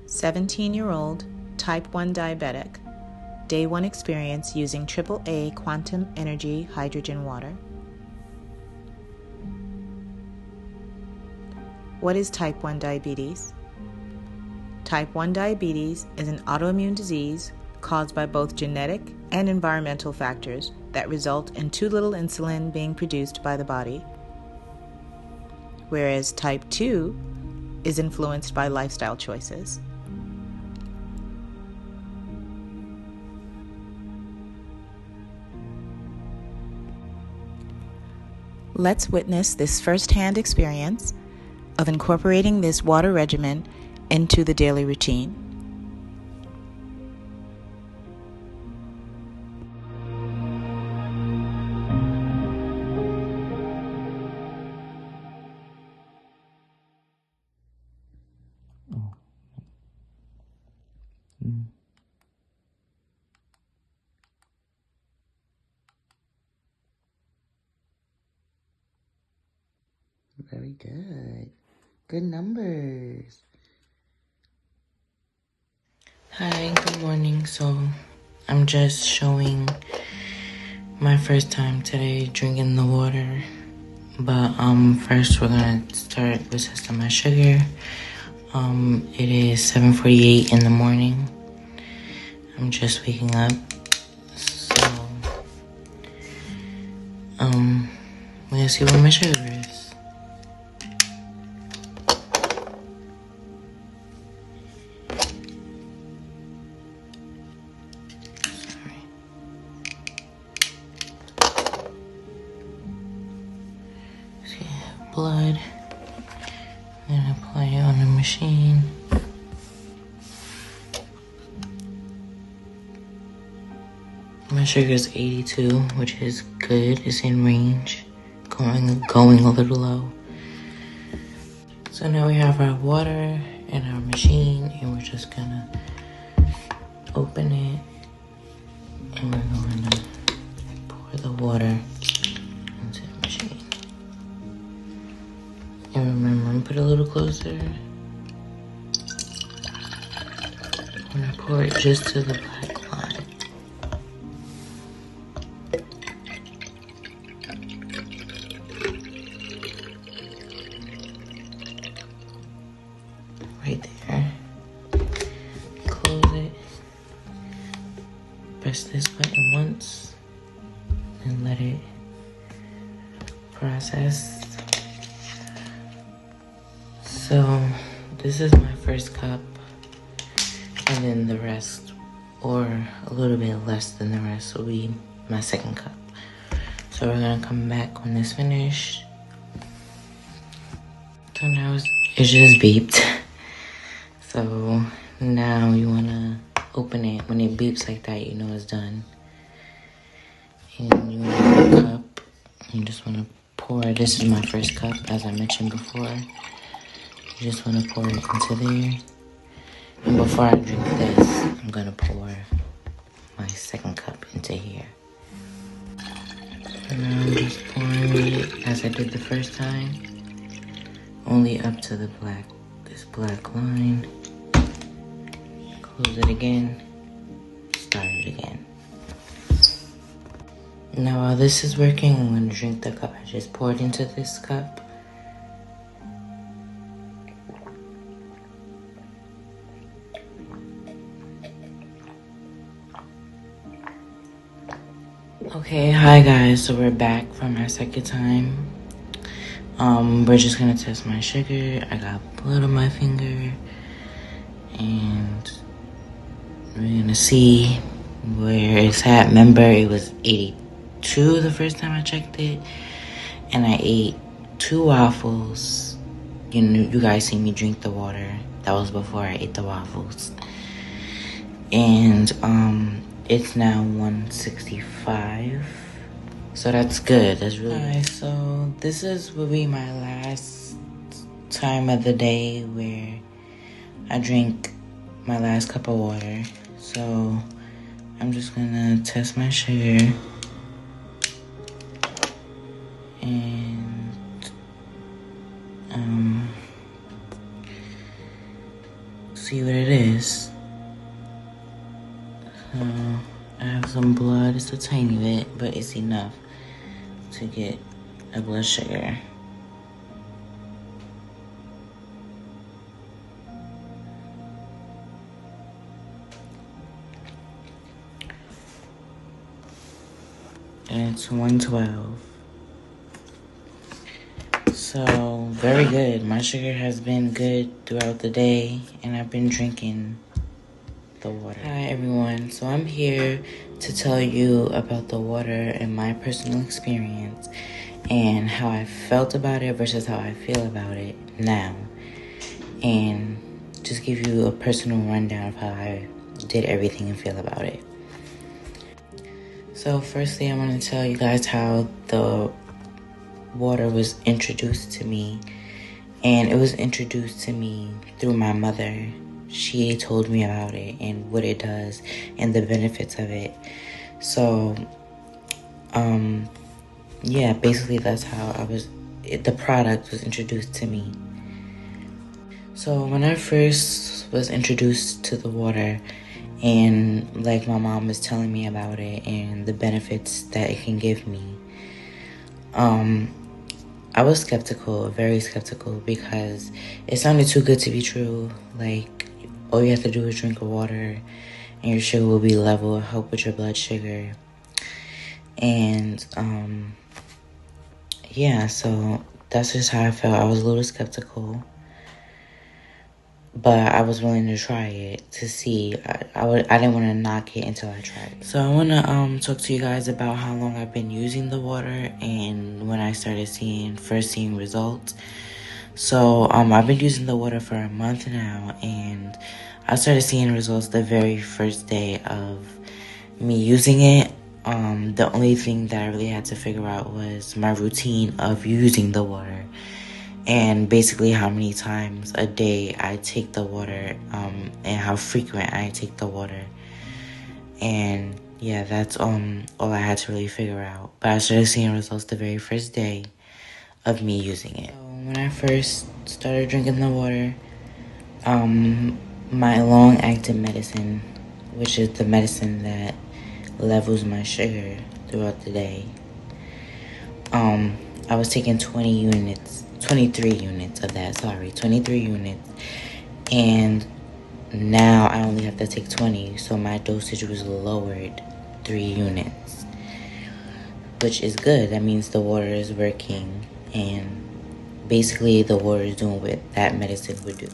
17-year-old, type 1 diabetic, day 1 experience using AAA quantum energy hydrogen water. What is type 1 diabetes? Type 1 diabetes is an autoimmune disease caused by both genetic and environmental factors that result in too little insulin being produced by the body, whereas type 2 is influenced by lifestyle choices. Let's witness this firsthand experience of incorporating this water regimen into the daily routine. Very good. Good numbers. Hi, good morning. So I'm just showing my first time today drinking the water. But first we're gonna start with testing my sugar. It is 7:48 in the morning. I'm just waking up. So we're gonna see what my sugar is. Blood. I'm gonna apply it on the machine. My sugar is 82, which is good. It's in range. Going a little low. So now we have our water in our machine, and we're just gonna open it, and we're going to pour the water into the machine. And remember, put it a little closer. I'm gonna pour it just to the black line. Right there. Close it. Press this button once and let it process. So this is my first cup, and then the rest, or a little bit less than the rest, will be my second cup. So we're gonna come back when it's finished. So now it just beeped. So now you wanna open it. When it beeps like that, you know it's done. And you want a cup. You just wanna pour. This is my first cup, as I mentioned before. You just want to pour it into there. And before I drink this, I'm going to pour my second cup into here. And now I'm just pouring it as I did the first time. Only up to this black line. Close it again. Start it again. Now while this is working, I'm going to drink the cup I just poured into this cup. Okay, hi guys, so we're back from our second time. We're just gonna test my sugar. I got blood on my finger, and we're gonna see where it's at. Remember, it was 82 the first time I checked it, and I ate 2 waffles. You guys see me drink the water. That was before I ate the waffles. And it's now 165, so that's good. That's really good. Alright, so this will be my last time of the day where I drink my last cup of water. So I'm just gonna test my sugar and see what it is. So I have some blood. It's a tiny bit, but it's enough to get a blood sugar. And it's 112. So, very good. My sugar has been good throughout the day, and I've been drinking the water. Hi, everyone. So, I'm here to tell you about the water and my personal experience and how I felt about it versus how I feel about it now. And just give you a personal rundown of how I did everything and feel about it. So, firstly, I want to tell you guys how the water was introduced to me, and it was introduced to me through my mother. She told me about it and what it does and the benefits of it. So yeah, basically that's how the product was introduced to me. So when I first was introduced to the water, and like my mom was telling me about it and the benefits that it can give me, I was skeptical, very skeptical, because it sounded too good to be true. Like, all you have to do is drink water and your sugar will be level, help with your blood sugar. And, yeah, so that's just how I felt. I was a little skeptical, but I was willing to try it to see. I didn't want to knock it until I tried it. So I want to talk to you guys about how long I've been using the water and when I started first seeing results. So I've been using the water for a month now, and I started seeing results the very first day of me using it. The only thing that I really had to figure out was my routine of using the water, and basically how many times a day I take the water, and how frequent I take the water. And yeah, that's all I had to really figure out. But I started seeing results the very first day of me using it. So when I first started drinking the water, my long-acting medicine, which is the medicine that levels my sugar throughout the day, I was taking 23 units of that, 23 units, and now I only have to take 20, so my dosage was lowered 3 units, which is good. That means the water is working, and basically the water is doing what that medicine would do.